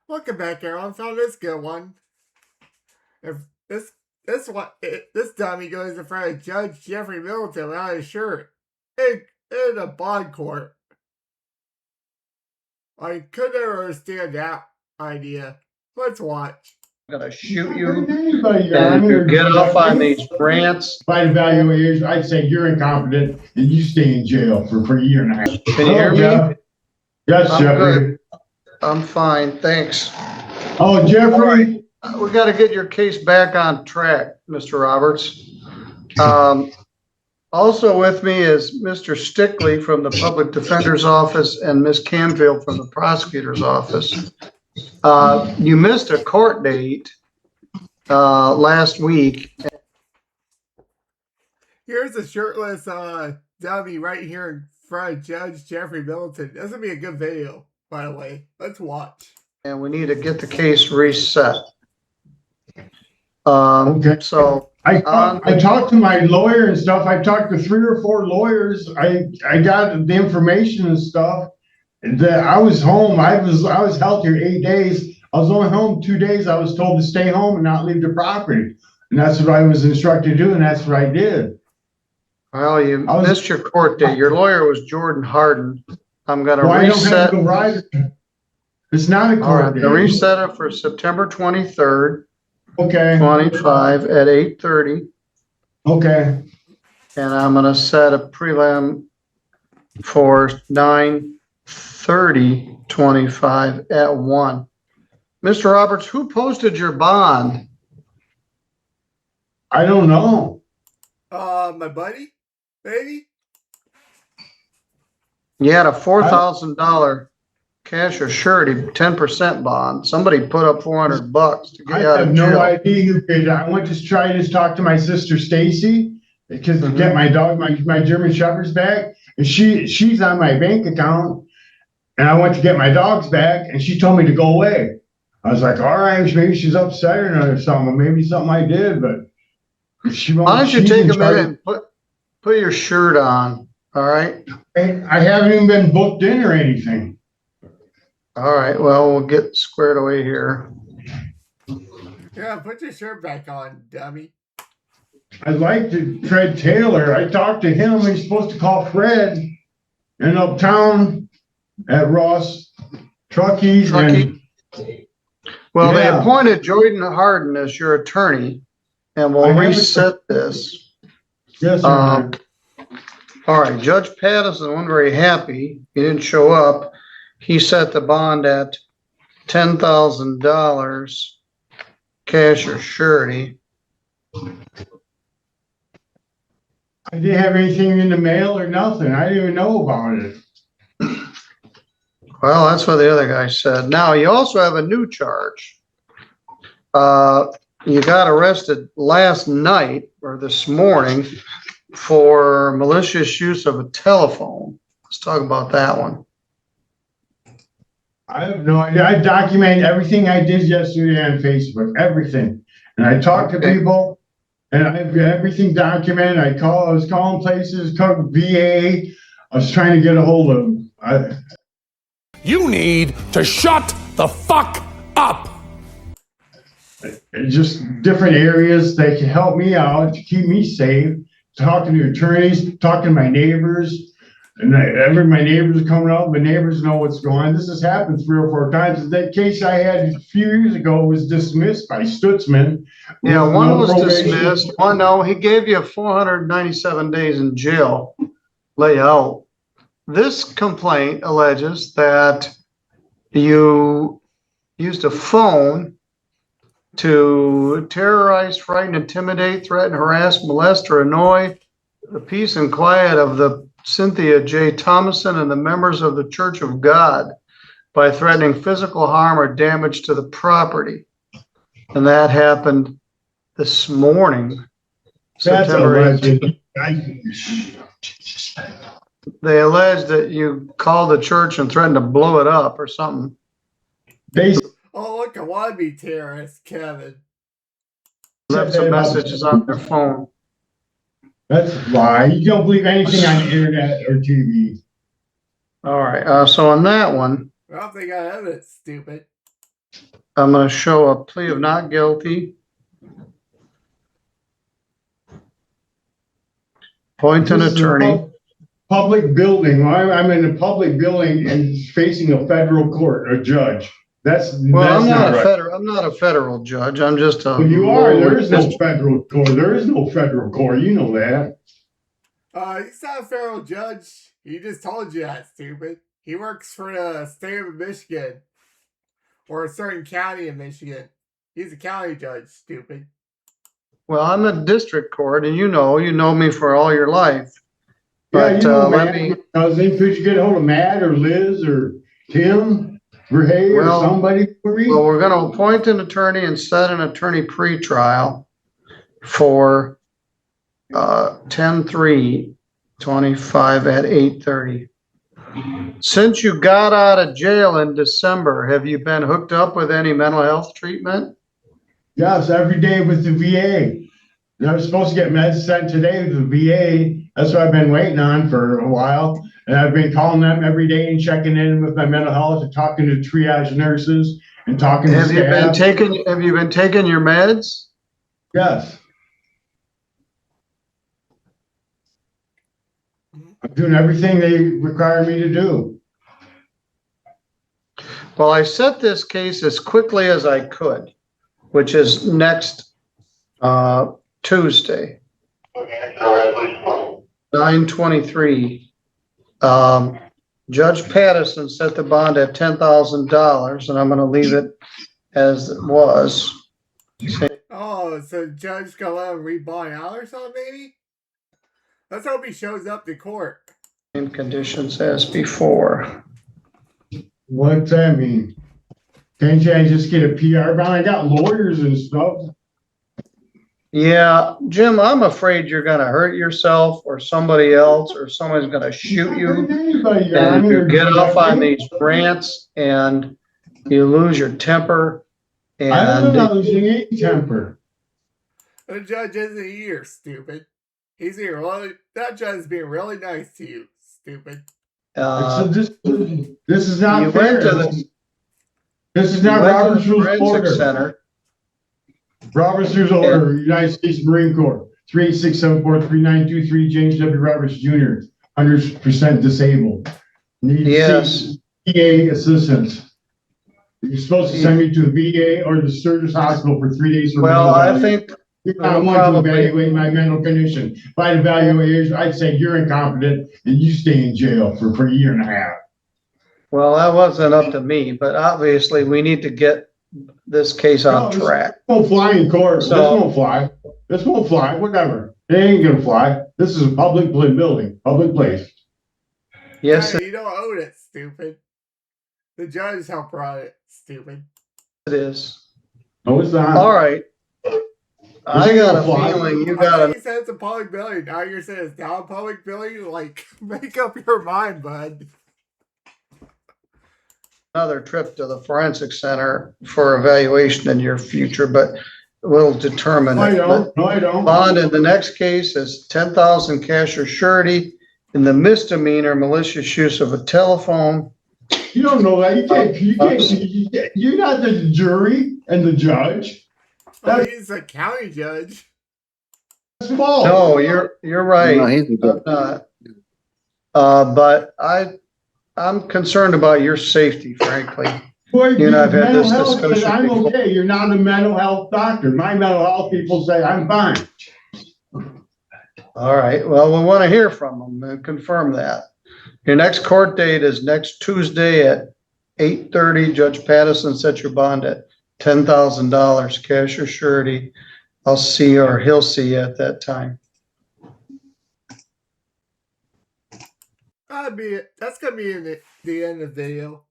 Welcome back, Aaron. Found this good one. If this dummy goes in front of Judge Jeffery Middleton without his shirt in a bond court. I could never understand that idea. Let's watch. I'm gonna shoot you. And if you get off on these rants, By evaluation, I'd say you're incompetent and you stay in jail for a year and a half. can you hear me? Yes, I'm Jeffrey. good. I'm fine, thanks. Oh, Jeffrey. We got to get your case back on track, Mr. Roberts. Also with me is Mr. Stickley from the Public Defender's Office and Ms. Camfield from the Prosecutor's Office. You missed a court date last week. Here's a shirtless dummy right here in front of Judge Jeffery Middleton. This would be a good video, by the way. Let's watch. And we need to get the case reset. Okay. So I talked to my lawyer and stuff. I talked to 3 or 4 lawyers. I got the information and stuff. That I was home. I was held here 8 days. I was only home 2 days. I was told to stay home and not leave the property. And that's what I was instructed to do, and that's what I did. Well, you missed your court date. Your lawyer was Jordan Harden. I'm going to reset. It's not a court date. I'm going to reset it for September 23rd, okay. 25 at 8:30. Okay. And I'm going to set a prelim for 9:30, 25 at 1. Mr. Roberts, who posted your bond? I don't know. My buddy, maybe. You had a $4,000 cash or surety 10% bond. Somebody put up $400 to get out of jail. I have no idea who did it. I went to try to talk to my sister Stacy because to get my dog, my German Shepherds back, and she's on my bank account, and I went to get my dogs back, and she told me to go away. I was like, all right, maybe she's upset or something, maybe something I did, but she won't. Why don't you take a minute and put your shirt on? All right. I haven't even been booked in or anything. All right. Well, we'll get squared away here. Yeah, put your shirt back on, dummy. I'd like to Fred Taylor. I talked to him. He's supposed to call Fred in uptown at Ross Truckies. Well, they appointed Jordan Harden as your attorney, and we'll reset this. Yes, sir. All right. Judge Patterson wasn't very happy. He didn't show up. He set the bond at $10,000 cash or surety. I didn't have anything in the mail or nothing. I didn't even know about it. Well, that's what the other guy said. Now, you also have a new charge. You got arrested last night or this morning for malicious use of a telephone. Let's talk about that one. I have no idea. I documented everything I did yesterday on Facebook, everything. And I talked to people, and I have everything documented. I was calling places, called VA. I was trying to get a hold of them. You need to shut the fuck up. Just different areas that can help me out to keep me safe. Talking to attorneys, talking to my neighbors. And my neighbors are coming up. My neighbors know what's going on. This has happened 3 or 4 times. That case I had a few years ago was dismissed by Stutzman. Yeah, one was dismissed. One, no, he gave you 497 days in jail layout. This complaint alleges that you used a phone to terrorize, frighten, intimidate, threaten, harass, molest, or annoy the peace and quiet of the Cynthia J. Thomason and the members of the Church of God by threatening physical harm or damage to the property. And that happened this morning, September 18th. They allege that you called the church and threatened to blow it up or something. Oh, look, a wannabe terrorist, Kevin. Left some messages on their phone. That's why you don't believe anything on the internet or TV. All right. So on that one, Well, they got evidence, stupid. I'm going to show a plea of not guilty. Appoint an This is a attorney. public building. I'm in a public building and facing a federal court, a judge. That's Well, not right. I'm not a federal judge. I'm just a. Well, you are. There lowly is no district- federal court. There is no federal court. You know that. He's not a federal judge. He just told you that, stupid. He works for the state of Michigan. Or a certain county in Michigan. He's a county judge, stupid. Well, I'm a district court, and you know me for all your life. Yeah, But you know, let Matt. me. Could you get a hold of Matt or Liz or Tim Verhey or Well, somebody for me? Well, we're going to appoint an attorney and set an attorney pretrial for 10/3/25 at 8:30. Since you got out of jail in December, have you been hooked up with any mental health treatment? Yes, every day with the VA. I was supposed to get meds sent today to the VA. That's what I've been waiting on for a while. And I've been calling them every day and checking in with my mental health and talking to triage nurses and talking to Have you been staff. taking your meds? Yes. I'm doing everything they require me to do. Well, I set this case as quickly as I could, which is next Tuesday, 9/23. Judge Patterson set the bond at $10,000, and I'm going to leave it as it was. Oh, so the judge gonna let him rebond out or something, maybe? Let's hope he shows up to court. Same conditions as before. What's that mean? Can't you just get a PR bond? I got lawyers and stuff. Yeah, Jim, I'm afraid you're going to hurt yourself or somebody else, or somebody's going to shoot you. Anybody, And you get off on these rants and you lose your temper. I'm not And losing any temper. The judge isn't here, stupid. He's being really, that judge is being really nice to you, stupid. This is not you fair. went to the, This is you not went to Robert's the Rules of forensic Order. center. Robert's Rules of Order, United States Marine Corps, 386743923, James W. Roberts Jr., 100% disabled. Need to Yes. seek VA assistance. You're supposed to send me to the VA or the Sturgis Hospital for 3 days. For Well, mental I evaluation. think I want to evaluate my mental condition. If I'd evaluate, I'd say you're incompetent and you stay in jail for a year and a half. well, that wasn't up to me, but obviously we need to get this case on No, track. This won't fly in court. So- This won't fly. This won't fly. Whatever. It ain't gonna fly. This is a public building, public place. Yes, Hey, you don't own it, stupid. The judge helped run it, stupid. it is. No, it's not. All right. I got a fly. feeling you I got thought a you said it's a public building. Now you're saying it's not a public building? Like, make up your mind, bud. another trip to the forensic center for evaluation in your future, but we'll determine No, I it. don't. No, I don't. Bond in the next case is 10,000 cash or surety. In the misdemeanor, malicious use of a telephone. You don't know that. You're not the jury and the judge. Oh, he's a county judge. That's false. No, you're right. No, he's a good- I'm not. But I'm concerned about your safety, frankly. Boy, You and I have had mental this health says discussion I'm before. okay. You're not a mental health doctor. My mental health people say I'm fine. All right, well, we want to hear from them and confirm that. Your next court date is next Tuesday at 8:30. Judge Patterson set your bond at $10,000 cash or surety. I'll see you, or he'll see you at that time. That'd be it. That's gonna be in the end of the video.